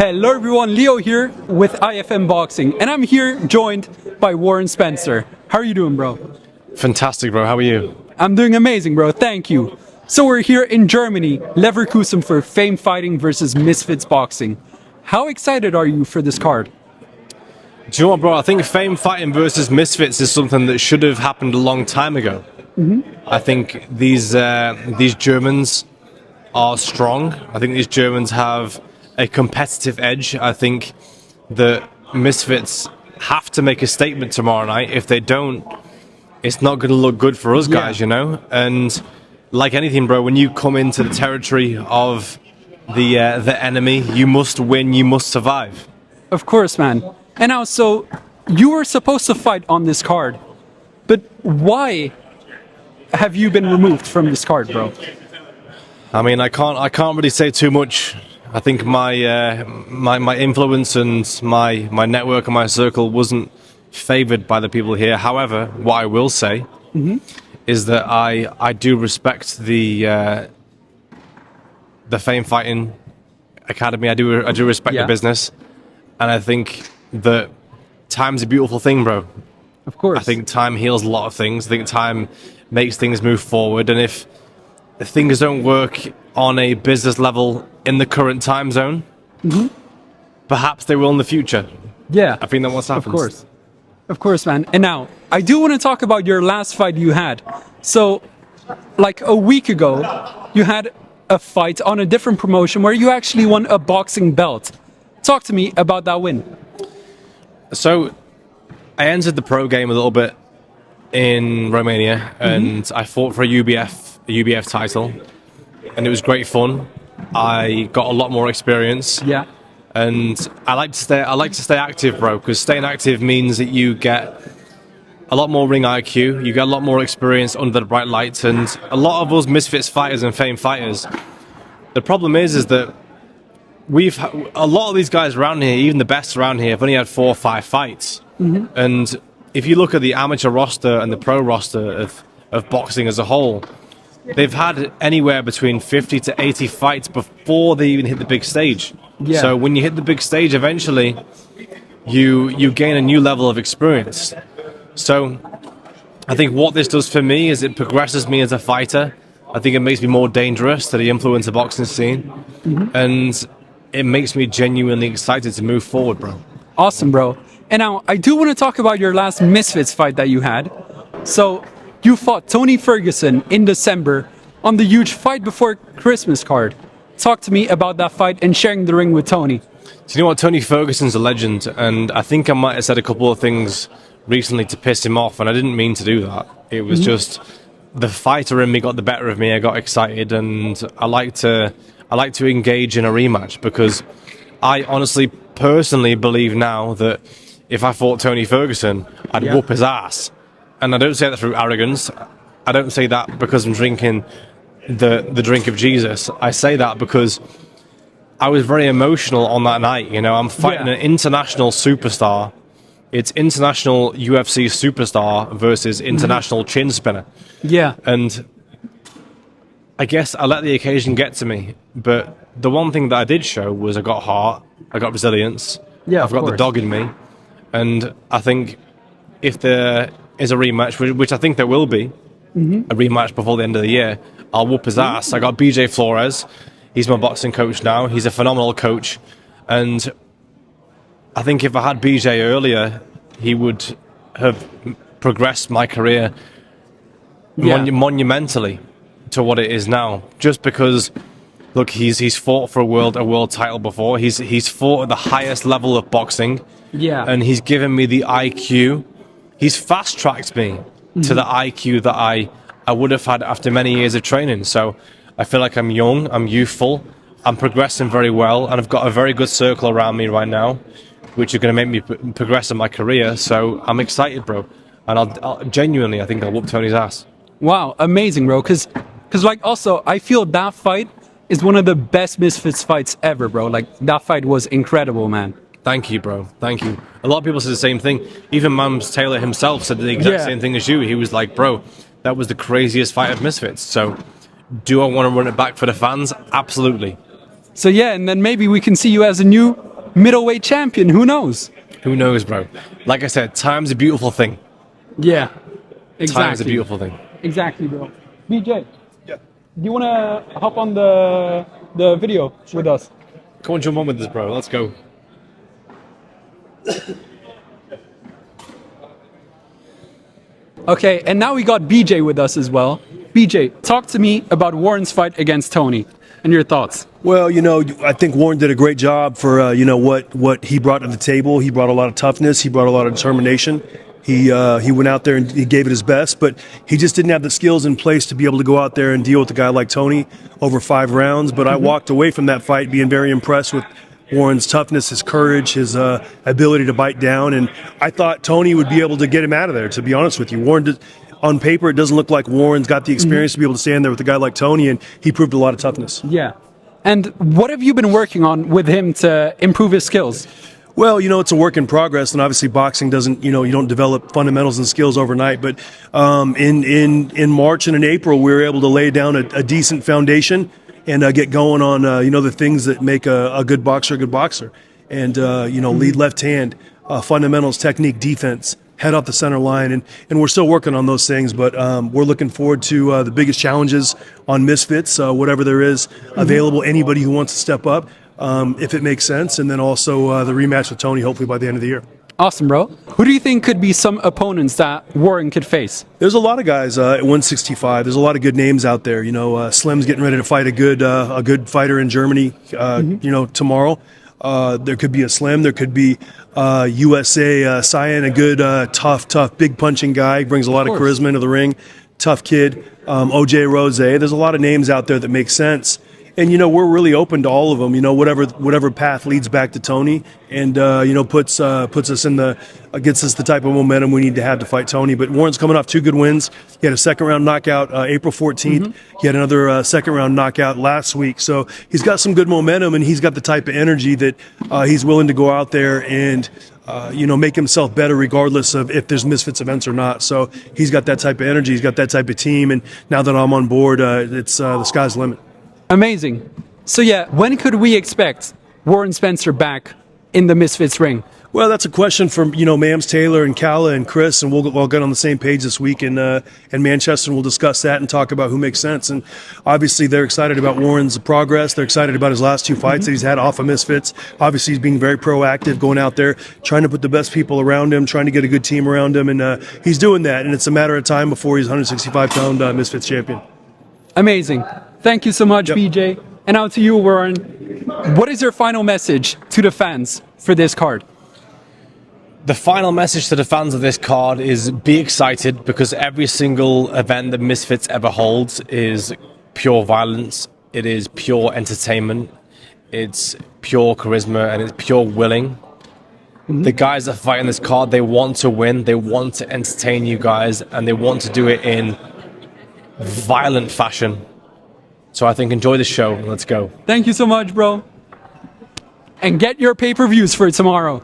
Hello everyone, Leo here with IFN Boxing, and I'm here joined by Warren Spencer. How are you doing, bro? Fantastic, bro. How are you? I'm doing amazing, bro. Thank you. So we're here in Germany, Leverkusen, for Fame Fighting versus Misfits Boxing. How excited are you for this card? Do you know what, bro? I think Fame Fighting versus Misfits is something that should have happened a long time ago. I think these Germans are strong. I think these Germans have a competitive edge. I think the Misfits have to make a statement tomorrow night. If they don't, it's not going to look good for us guys, you know? And like anything, bro, when you come into the territory of the enemy, you must win, you must survive. Of course, man. And now, so you were supposed to fight on this card, but why have you been removed from this card, bro? I mean, I can't really say too much. I think my my influence and my network and my circle wasn't favored by the people here. However, what I will say is that I do respect the Fame Fighting Academy. I do respect the business, and I think that time's a beautiful thing, bro. Of course. I think time heals a lot of things. I think time makes things move forward, and if things don't work on a business level in the current time zone, perhaps they will in the future. Yeah. I think that's what's happened. Of course, man. And now, I do want to talk about your last fight you had. So, like a week ago, you had a fight on a different promotion where you actually won a boxing belt. Talk to me about that win. So, I entered the pro game a little bit in Romania, and I fought for a UBF title, and it was great fun. I got a lot more experience. Yeah. And I like to stay active, bro, because staying active means that you get a lot more ring IQ, you get a lot more experience under the bright lights, and a lot of us Misfits fighters and Fame fighters, the problem is that a lot of these guys around here, even the best around here, have only had 4 or 5 fights. And if you look at the amateur roster and the pro roster of boxing as a whole, they've had anywhere between 50 to 80 fights before they even hit the big stage. Yeah. So when you hit the big stage, eventually you gain a new level of experience. So I think what this does for me is it progresses me as a fighter. I think it makes me more dangerous to the influencer boxing scene. And it makes me genuinely excited to move forward, bro. Awesome, bro. And now, I do want to talk about your last Misfits fight that you had. So, you fought Tony Ferguson in December on the huge Fight Before Christmas card. Talk to me about that fight and sharing the ring with Tony. Do you know what? Tony Ferguson's a legend, and I think I might have said a couple of things recently to piss him off, and I didn't mean to do that. It was just the fighter in me got the better of me. I got excited, and I like to engage in a rematch, because I honestly, personally believe now that if I fought Tony Ferguson, I'd whoop his ass. And I don't say that through arrogance. I don't say that because I'm drinking the drink of Jesus. I say that because I was very emotional on that night. You know, I'm fighting an international superstar. It's international UFC superstar versus international chin spinner. Yeah. And I guess I let the occasion get to me. But the one thing that I did show was I got heart, I got resilience. Yeah, I've got the dog in me. And I think if there is a rematch, which I think there will be, a rematch before the end of the year, I'll whoop his ass. I got BJ FLORES. He's my boxing coach now. He's a phenomenal coach. And I think if I had BJ earlier, he would have progressed my career monumentally to what it is now. Just because, look, he's fought for a world title before. He's fought at the highest level of boxing. Yeah. And he's given me the IQ. He's fast-tracked me to the IQ that I would have had after many years of training. So I feel like I'm young, I'm youthful, I'm progressing very well, and I've got a very good circle around me right now, which is going to make me progress in my career. So I'm excited, bro. And I'll genuinely, I think I'll whoop Tony's ass. Wow, amazing, bro. Because like, also, I feel that fight is one of the best Misfits fights ever, bro. Like, that fight was incredible, man. Thank you, bro. Thank you. A lot of people say the same thing. Even Mams Taylor himself said the exact same thing as you. He was like, bro, that was the craziest fight of Misfits. So, do I want to run it back for the fans? Absolutely. So yeah, and then maybe we can see you as a new middleweight champion. Who knows? Who knows, bro? Like I said, time's a beautiful thing. Yeah, exactly. Time's a beautiful thing. Exactly, bro. BJ, do you want to hop on the video with us? Come on, jump on with this, bro. Let's go. Okay, and now we got BJ with us as well. BJ, talk to me about Warren's fight against Tony and your thoughts. Well, I think Warren did a great job for, what he brought to the table. He brought a lot of toughness. He brought a lot of determination. He went out there and he gave it his best, but he just didn't have the skills in place to be able to go out there and deal with a guy like Tony over 5 rounds. But I walked away from that fight being very impressed with Warren's toughness, his courage, his ability to bite down. And I thought Tony would be able to get him out of there, to be honest with you. On paper, it doesn't look like Warren's got the experience to be able to stand there with a guy like Tony, and he proved a lot of toughness. Yeah. And what have you been working on with him to improve his skills? Well, it's a work in progress, and obviously boxing doesn't, you don't develop fundamentals and skills overnight. But in March and in April, we were able to lay down a decent foundation and get going on, the things that make a good boxer a good boxer. And, lead left hand, fundamentals, technique, defense, head off the center line. And we're still working on those things, but we're looking forward to the biggest challenges on Misfits, whatever there is available, anybody who wants to step up. If it makes sense, and then also the rematch with Tony, hopefully by the end of the year. Awesome, bro. Who do you think could be some opponents that Warren could face? There's a lot of guys at 165. There's a lot of good names out there. Slim's getting ready to fight a good fighter in Germany. Tomorrow. There could be a Slim. There could be USA Cyan, a good tough, big punching guy. Brings a lot of charisma into the ring. Tough kid. OJ Rose. There's a lot of names out there that make sense. And, we're really open to all of them, whatever path leads back to Tony and, puts us gets us the type of momentum we need to have to fight Tony. But Warren's coming off 2 good wins. He had a second-round knockout April 14th. He had another second-round knockout last week. So he's got some good momentum, and he's got the type of energy that he's willing to go out there and, make himself better regardless of if there's Misfits events or not. So he's got that type of energy. He's got that type of team. And now that I'm on board, it's the sky's the limit. Amazing. So when could we expect Warren Spencer back in the Misfits ring? Well, that's a question for Mams Taylor and Kala and Chris, and we'll get on the same page this week in Manchester, and we'll discuss that and talk about who makes sense. And obviously, they're excited about Warren's progress. They're excited about his last 2 fights that he's had off of Misfits. Obviously, he's being very proactive, going out there, trying to put the best people around him, trying to get a good team around him, and he's doing that. And it's a matter of time before he's 165-pound Misfits champion. Amazing. Thank you so much, BJ. And now to you, Warren. What is your final message to the fans for this card? The final message to the fans of this card is be excited, because every single event that Misfits ever holds is pure violence. It is pure entertainment. It's pure charisma, and it's pure willing. The guys that fight in this card, they want to win. They want to entertain you guys, and they want to do it in violent fashion. So I think enjoy the show. Let's go. Thank you so much, bro. And get your pay-per-views for tomorrow.